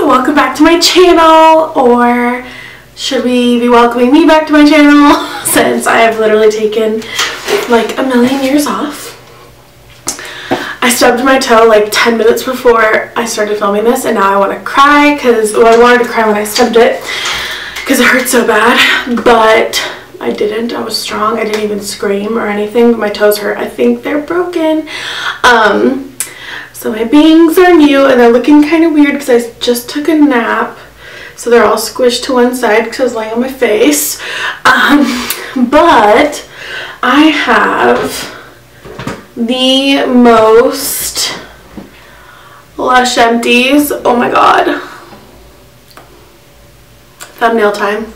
welcome back to my channel, or should we be welcoming me back to my channel since I have literally taken like a million years off. I stubbed my toe like 10 minutes before I started filming this, and now I want to cry because, well, I wanted to cry when I stubbed it because it hurt so bad, but I didn't. I was strong. I didn't even scream or anything, but my toes hurt. I think they're broken. So my bangs are new and they're looking kind of weird because I just took a nap. So they're all squished to one side because I was laying on my face. But I have the most Lush Empties. Oh my god. Thumbnail time.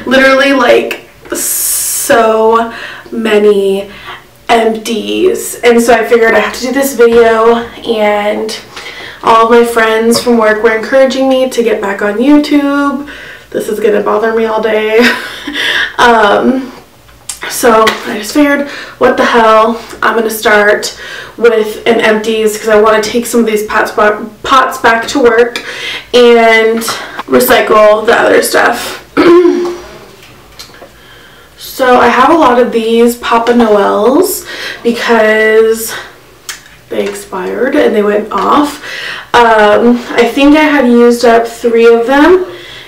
Literally like so many empties, and so I figured I have to do this video, and all of my friends from work were encouraging me to get back on YouTube. This is gonna bother me all day. So I just figured, what the hell, I'm gonna start with an empties because I want to take some of these pots back to work and recycle the other stuff. So I have a lot of these Papa Noels because they expired and they went off. I think I had used up 3 of them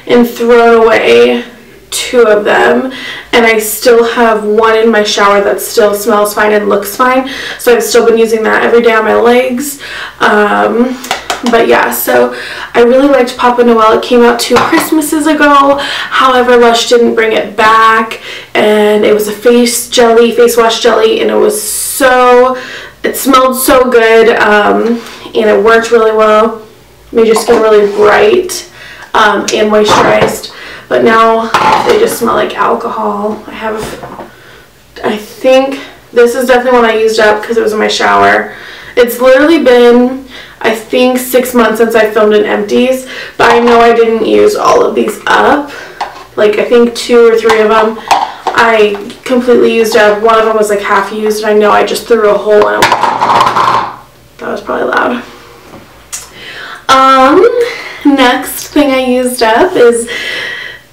and thrown away 2 of them, and I still have 1 in my shower that still smells fine and looks fine, so I've still been using that every day on my legs. But yeah, so I really liked Papa Noel. It came out 2 Christmases ago. However, Lush didn't bring it back, and it was a face wash jelly, and it smelled so good, and it worked really well. Made your skin really bright and moisturized. But now they just smell like alcohol. I think this is definitely one I used up because it was in my shower. It's literally been, I think, 6 months since I filmed an empties, but I know I didn't use all of these up. Like, I think 2 or 3 of them I completely used up. 1 of them was like half used, and I know I just threw a hole in it. That was probably loud. Next thing I used up is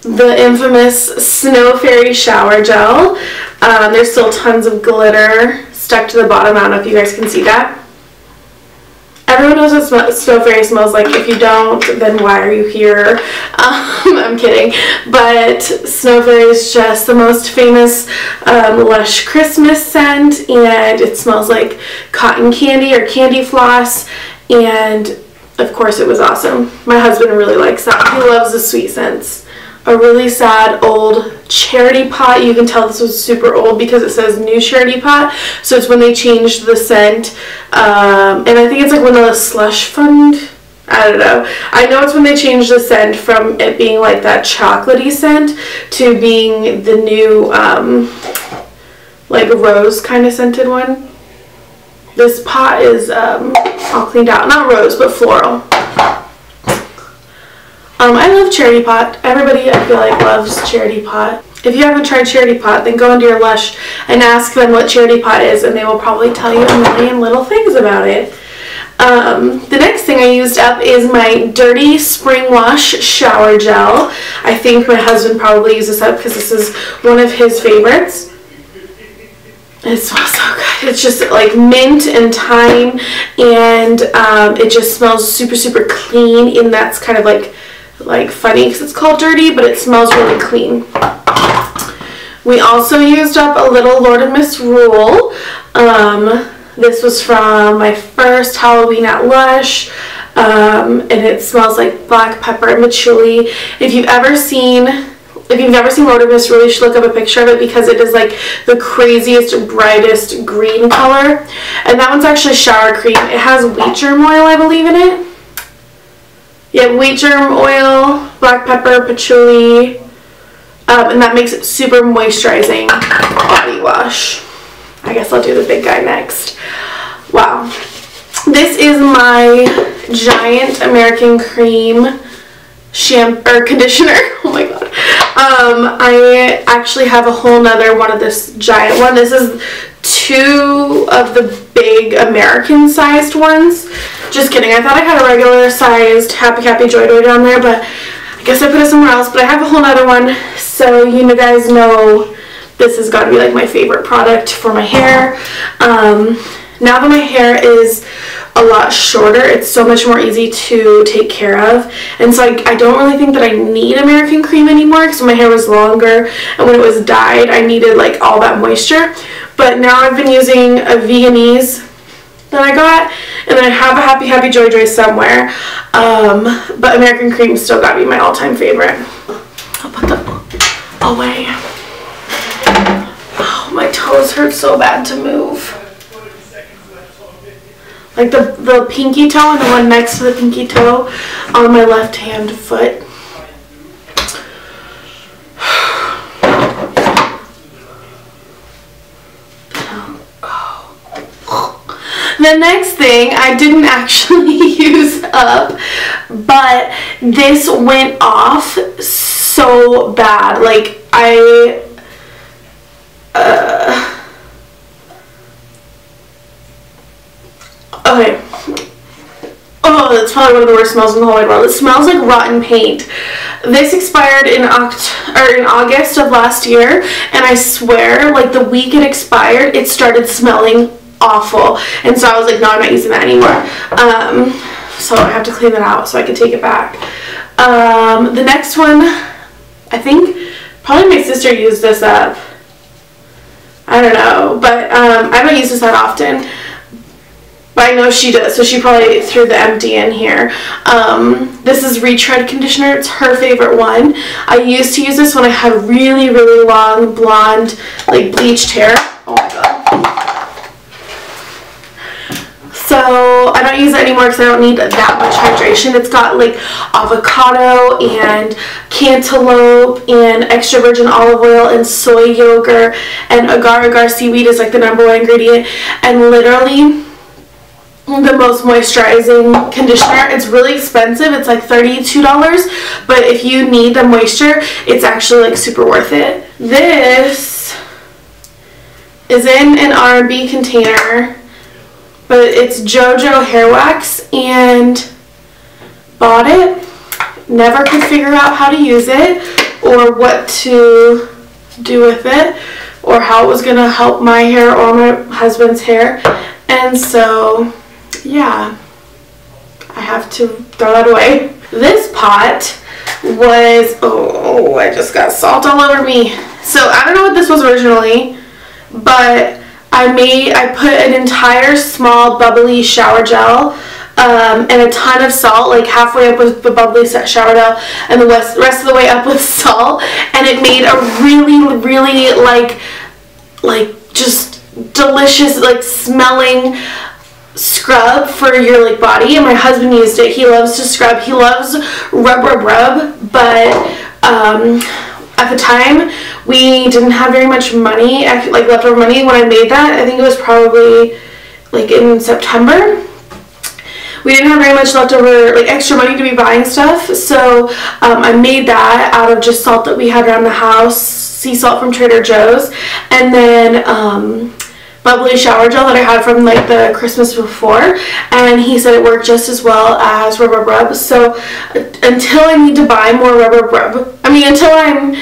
the infamous Snow Fairy shower gel. There's still tons of glitter stuck to the bottom. I don't know if you guys can see that. Everyone knows what Snow Fairy smells like. If you don't, then why are you here? I'm kidding. But Snow Fairy is just the most famous Lush Christmas scent, and it smells like cotton candy or candy floss, and of course it was awesome. My husband really likes that. He loves the sweet scents. A really sad old charity pot. You can tell this was super old because it says new charity pot, so it's when they changed the scent, and I think it's like when the slush fund, I don't know. I know it's when they changed the scent from it being like that chocolatey scent to being the new like rose kind of scented one. This pot is all cleaned out. Not rose, but floral. I love Charity Pot. Everybody, I feel like, loves Charity Pot. If you haven't tried Charity Pot, then go into your Lush and ask them what Charity Pot is, and they will probably tell you a million little things about it. The next thing I used up is my Dirty Spring Wash Shower Gel. I think my husband probably used this up because this is one of his favorites. It smells so good. It's just like mint and thyme, and it just smells super, super clean, and that's kind of like funny because it's called dirty, but it smells really clean. We also used up a little Lord and Miss Rule. This was from my first Halloween at Lush, and it smells like black pepper and patchouli. If you've never seen Lord and Miss Rule, you should look up a picture of it because it is like the craziest, brightest green color. And that one's actually shower cream. It has wheat germ oil, I believe, in it. Yeah, wheat germ oil, black pepper, patchouli, and that makes it super moisturizing body wash. I guess I'll do the big guy next. Wow. This is my Giant American Cream conditioner. Oh my god. I actually have a whole nother one of this giant one. This is 2 of the big American sized ones. Just kidding. I thought I had a regular sized Happy Joy Joy down there, but I guess I put it somewhere else. But I have a whole nother one, so you guys know this has got to be like my favorite product for my hair. Now that my hair is a lot shorter, it's so much more easy to take care of, and so I don't really think that I need American Cream anymore, because when my hair was longer and when it was dyed, I needed like all that moisture. But now I've been using a Veganese that I got, and then I have a Happy Joy Joy somewhere, but American Cream still got to be my all-time favorite. I'll put them away. Oh, my toes hurt so bad to move. Like the pinky toe and the one next to the pinky toe on my left hand foot. The next thing I didn't actually use up, but this went off so bad. Like okay. Oh, that's probably one of the worst smells in the whole wide world. It smells like rotten paint. This expired in August of last year, and I swear, like the week it expired, it started smelling awful. And so I was like, no, I'm not using that anymore. So I have to clean it out so I can take it back. The next one, I think probably my sister used this up. I don't know, but I don't use this that often. But I know she does, so she probably threw the empty in here. This is Retread Conditioner. It's her favorite one. I used to use this when I had really, really long, blonde, like bleached hair. Oh my god. So I don't use it anymore because I don't need that much hydration. It's got like avocado and cantaloupe and extra virgin olive oil and soy yogurt, and agar-agar seaweed is like the #1 ingredient, and literally the most moisturizing conditioner. It's really expensive. It's like $32, but if you need the moisture, it's actually like super worth it. This is in an R&B container, but it's JoJo hair wax, and bought it. Never could figure out how to use it or what to do with it or how it was gonna help my hair or my husband's hair, and so yeah, I have to throw that away. This pot was, oh, I just got salt all over me. So I don't know what this was originally, but I put an entire small bubbly shower gel and a ton of salt, like halfway up with the bubbly shower gel and the rest of the way up with salt, and it made a really, really like just delicious, like smelling scrub for your like body. And my husband used it. He loves to scrub. He loves rub, but at the time we didn't have very much money, like leftover money when I made that. I think it was probably like in September. We didn't have very much leftover, like extra money to be buying stuff, so I made that out of just salt that we had around the house, sea salt from Trader Joe's, and then bubbly shower gel that I had from like the Christmas before, and he said it worked just as well as rub. So until I need to buy more until I'm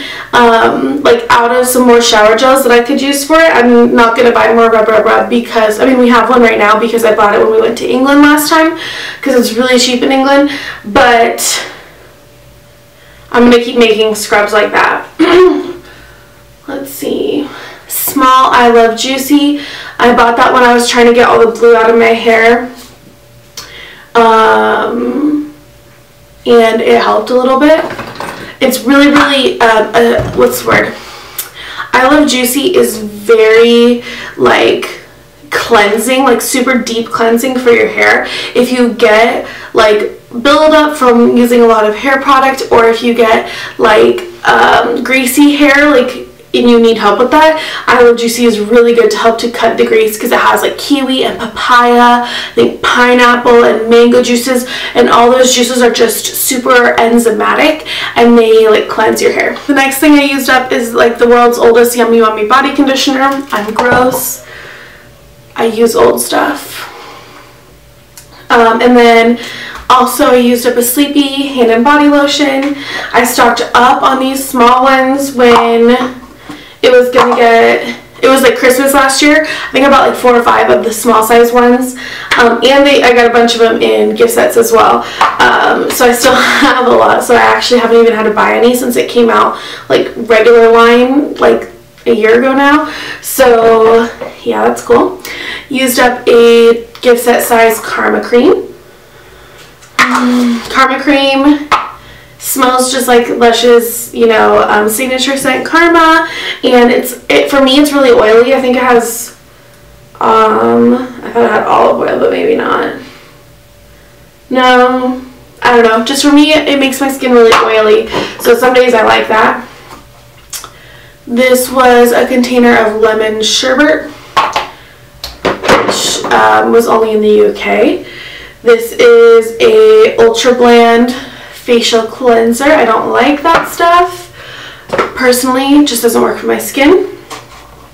like out of some more shower gels that I could use for it, I'm not gonna buy more rub because we have one right now because I bought it when we went to England last time because it's really cheap in England, but I'm gonna keep making scrubs like that. Let's see. Small I Love Juicy. I bought that when I was trying to get all the blue out of my hair, and it helped a little bit. It's really what's the word? I Love Juicy is very like cleansing, like super deep cleansing for your hair. If you get like buildup from using a lot of hair product, or if you get like greasy hair, like, and you need help with that, I Love Juicy is really good to help to cut the grease because it has like kiwi and papaya, I think pineapple and mango juices, and all those juices are just super enzymatic and they like cleanse your hair. The next thing I used up is like the world's oldest Yummy Yummy body conditioner. I'm gross. I use old stuff. And then also I used up a Sleepy hand and body lotion. I stocked up on these small ones when it was like Christmas last year. I think I bought like 4 or 5 of the small size ones. And I got a bunch of them in gift sets as well. So I still have a lot. So I actually haven't even had to buy any since it came out like regular line like a year ago now. So yeah, that's cool. Used up a gift set size Karma Cream. Karma Cream smells just like Lush's, you know, signature scent Karma, and for me it's really oily. I think it has I thought it had olive oil, but maybe not. No, I don't know. Just for me, it makes my skin really oily, so some days I like that. This was a container of lemon sherbet, which was only in the UK. This is a ultra bland facial cleanser. I don't like that stuff. Personally, it just doesn't work for my skin.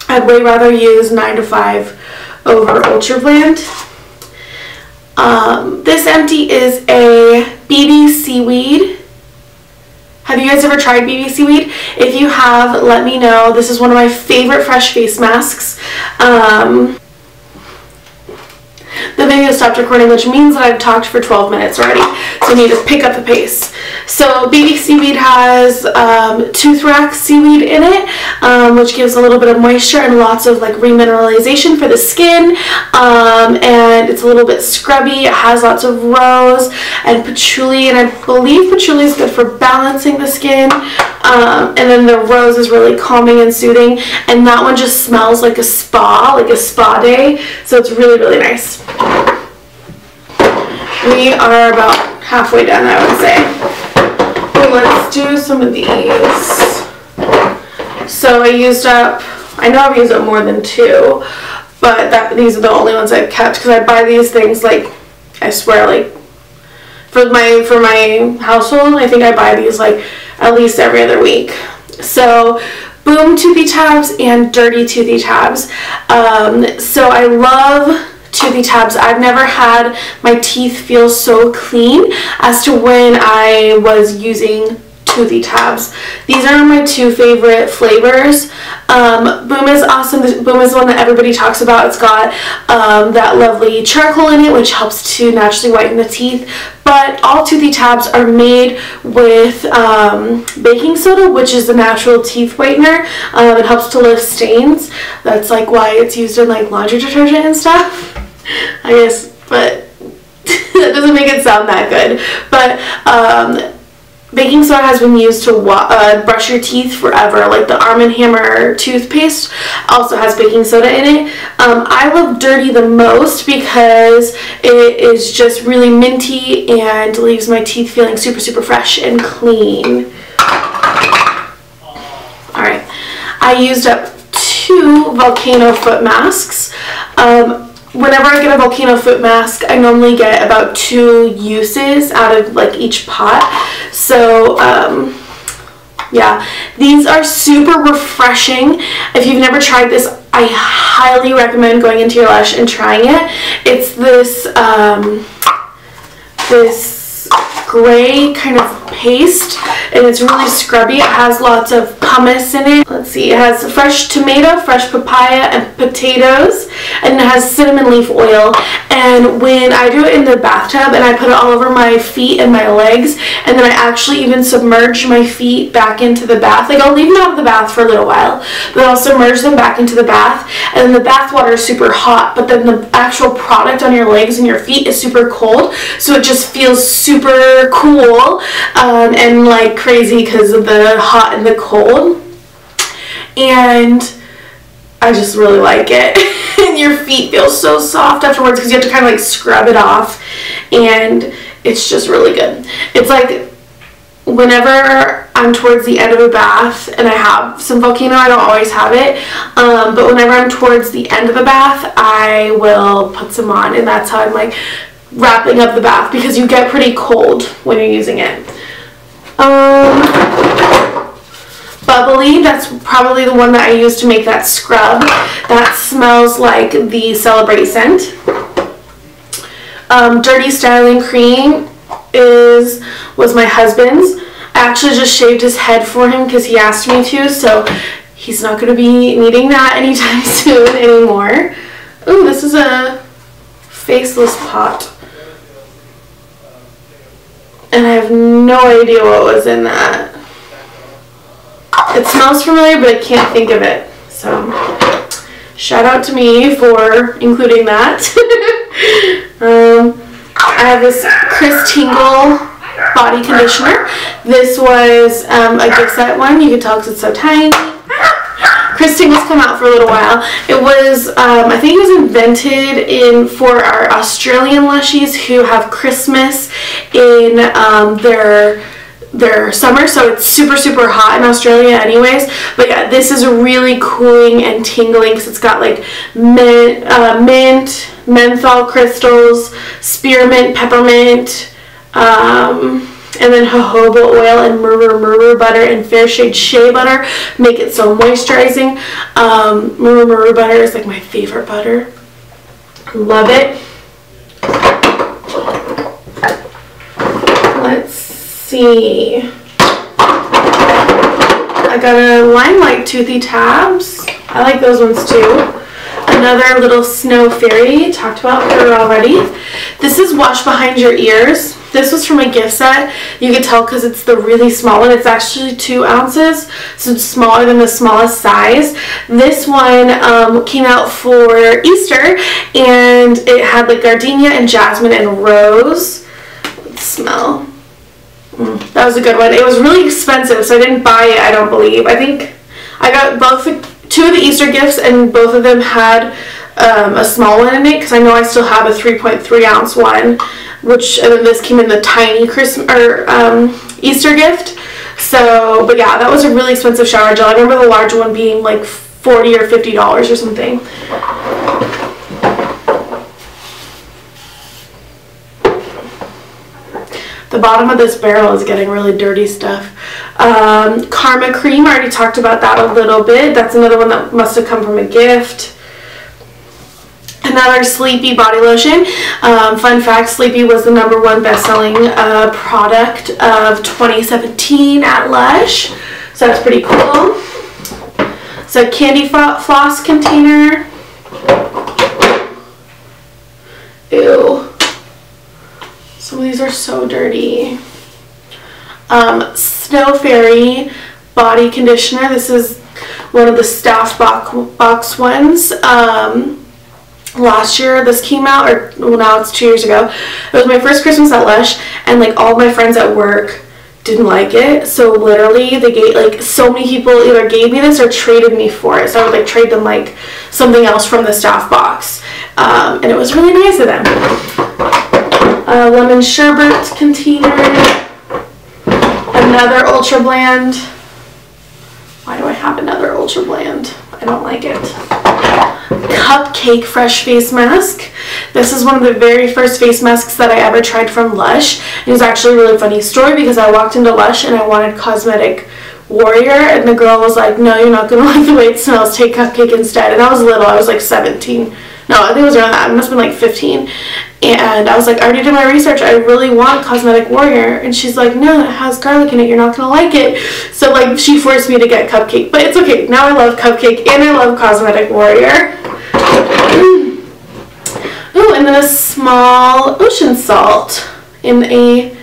I'd way rather use 9 to 5 over ultra bland. This empty is a BB seaweed. Have you guys ever tried BB seaweed? If you have, let me know. This is one of my favorite fresh face masks. The video stopped recording, which means that I've talked for 12 minutes already, so I need to pick up the pace. So BB seaweed has tooth rack seaweed in it, which gives a little bit of moisture and lots of like remineralization for the skin, and it's a little bit scrubby. It has lots of rose and patchouli, and I believe patchouli is good for balancing the skin, and then the rose is really calming and soothing, and that one just smells like a spa day, so it's really, really nice. We are about halfway done, I would say. Let's do some of these. So I used up, I know I've used up more than 2, but these are the only ones I've kept, because I buy these things like, I swear, like for my household, I think I buy these like at least every other week. So Boom Toothy Tabs and Dirty Toothy Tabs. So I love Toothy Tabs. I've never had my teeth feel so clean as to when I was using Toothy Tabs. These are my 2 favorite flavors. Boom is awesome. Boom is the one that everybody talks about. It's got that lovely charcoal in it, which helps to naturally whiten the teeth. But all Toothy Tabs are made with baking soda, which is the natural teeth whitener. It helps to lift stains. That's like why it's used in like laundry detergent and stuff, I guess, but that doesn't make it sound that good. But baking soda has been used to brush your teeth forever. Like the Arm & Hammer toothpaste also has baking soda in it. I love Dirty the most because it is just really minty and leaves my teeth feeling super, super fresh and clean. Alright, I used up 2 volcano foot masks. Whenever I get a volcano foot mask, I normally get about 2 uses out of like each pot. So yeah, these are super refreshing. If you've never tried this, I highly recommend going into your Lush and trying it. It's this this gray kind of paste, and it's really scrubby. It has lots of pumice in it. Let's see, it has fresh tomato, fresh papaya, and potatoes, and it has cinnamon leaf oil. And when I do it in the bathtub and I put it all over my feet and my legs, and then I actually even submerge my feet back into the bath, like I'll leave them out of the bath for a little while, but I'll submerge them back into the bath, and then the bath water is super hot, but then the actual product on your legs and your feet is super cold, so it just feels super cool and like crazy because of the hot and the cold. And I just really like it. And your feet feel so soft afterwards because you have to kind of like scrub it off, and it's just really good. It's like whenever I'm towards the end of a bath and I have some volcano, I don't always have it, but whenever I'm towards the end of the bath, I will put some on, and that's how I'm like wrapping up the bath, because you get pretty cold when you're using it. Bubbly, that's probably the one that I use to make that scrub. That smells like the Celebrate scent. Dirty Styling Cream was my husband's. I actually just shaved his head for him because he asked me to, so he's not going to be needing that anytime soon anymore. Ooh, this is a faceless pot. And I have no idea what was in that. It smells familiar, but I can't think of it. So, shout out to me for including that. I have this Chris Tingle body conditioner. This was a gift set one. You can tell because it's so tiny. Chris Tingle's come out for a little while. It was, I think it was invented for our Australian Lushies who have Christmas in their summer, so it's super hot in Australia anyways. But yeah, this is really cooling and tingling because it's got like mint, menthol crystals, spearmint, peppermint, and then jojoba oil and murmur butter and fair shade shea butter make it so moisturizing. Murmur butter is like my favorite butter. Love it. Let's see. I got a Limelight Toothy Tabs. I like those ones too. Another little Snow Fairy. Talked about her already. This is Wash Behind Your Ears. This was from a gift set. You can tell because it's the really small one. It's actually 2 ounces, so it's smaller than the smallest size. This one came out for Easter, and it had like gardenia and jasmine and rose. Let's smell. That was a good one. It was really expensive, so I didn't buy it, I don't believe. I think I got 2 of the Easter gifts, and both of them had a small one in it, because I know I still have a 3.3 ounce one, and then this came in the tiny Christmas or Easter gift. So, but yeah, that was a really expensive shower gel. I remember the large one being like $40 or $50 or something. The bottom of this barrel is getting really dirty stuff. Karma Cream, I already talked about that a little bit. That's another one that must have come from a gift. Another Sleepy body lotion. Fun fact, Sleepy was the #1 best-selling product of 2017 at Lush. So that's pretty cool. So candy floss container. Ew. Some of these are so dirty. Snow Fairy body conditioner. This is one of the staff box ones. Last year this came out, or well, now it's 2 years ago. It was my first Christmas at Lush, and like all my friends at work didn't like it, so literally they gave, like, so many people either gave me this or traded me for it, so I would like trade them like something else from the staff box, and it was really nice of them. Lemon sherbet container. Another Ultra Bland. Why do I have another Ultra Bland? I don't like it. Cupcake Fresh Face Mask. This is one of the very first face masks that I ever tried from Lush. It was actually a really funny story because I walked into Lush and I wanted Cosmetic Warrior, and the girl was like, no, you're not going to like the way it smells, take Cupcake instead. And I was little, I was like 17. No, I think it was around that, I must have been like 15. And I was like, I already did my research, I really want Cosmetic Warrior. And she's like, no, it has garlic in it, you're not going to like it. So like, she forced me to get Cupcake. But it's okay, now I love Cupcake and I love Cosmetic Warrior. Ooh, and then a small ocean salt in a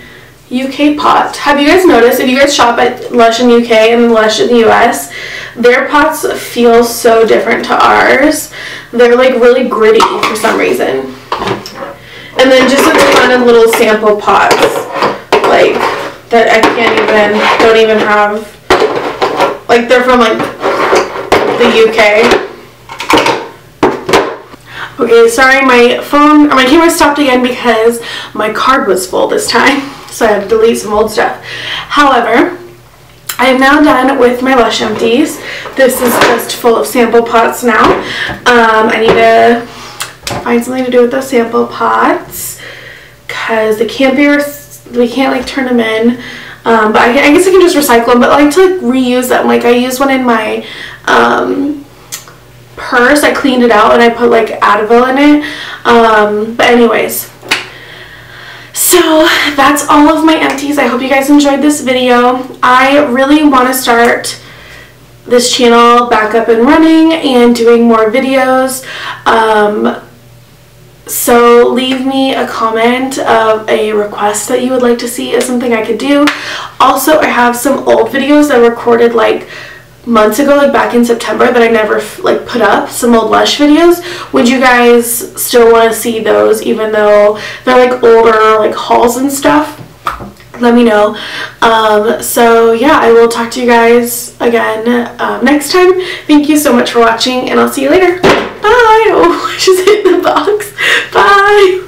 UK pot. Have you guys noticed, if you guys shop at Lush in UK and Lush in the US, their pots feel so different to ours. They're like really gritty for some reason. And then just a ton of little sample pots, like, that I don't even have, like, they're from like the UK. Okay, sorry, my camera stopped again because my card was full this time, so I had to delete some old stuff. However, I am now done with my Lush Empties. This is just full of sample pots now. I need to find something to do with those sample pots because we can't like turn them in. But I guess I can just recycle them, but I like to like reuse them. Like I used one in my purse. I cleaned it out and I put like Advil in it. But anyways, So that's all of my empties. I hope you guys enjoyed this video. I really want to start this channel back up and running and doing more videos. So leave me a comment of a request that you would like to see as something I could do. Also, I have some old videos that I recorded like months ago, like back in September, that I never like put up, some old Lush videos. Would you guys still want to see those even though they're like older, like hauls and stuff? Let me know. So yeah, I will talk to you guys again next time. Thank you so much for watching, and I'll see you later. Bye. Oh, I just hit the box. Bye.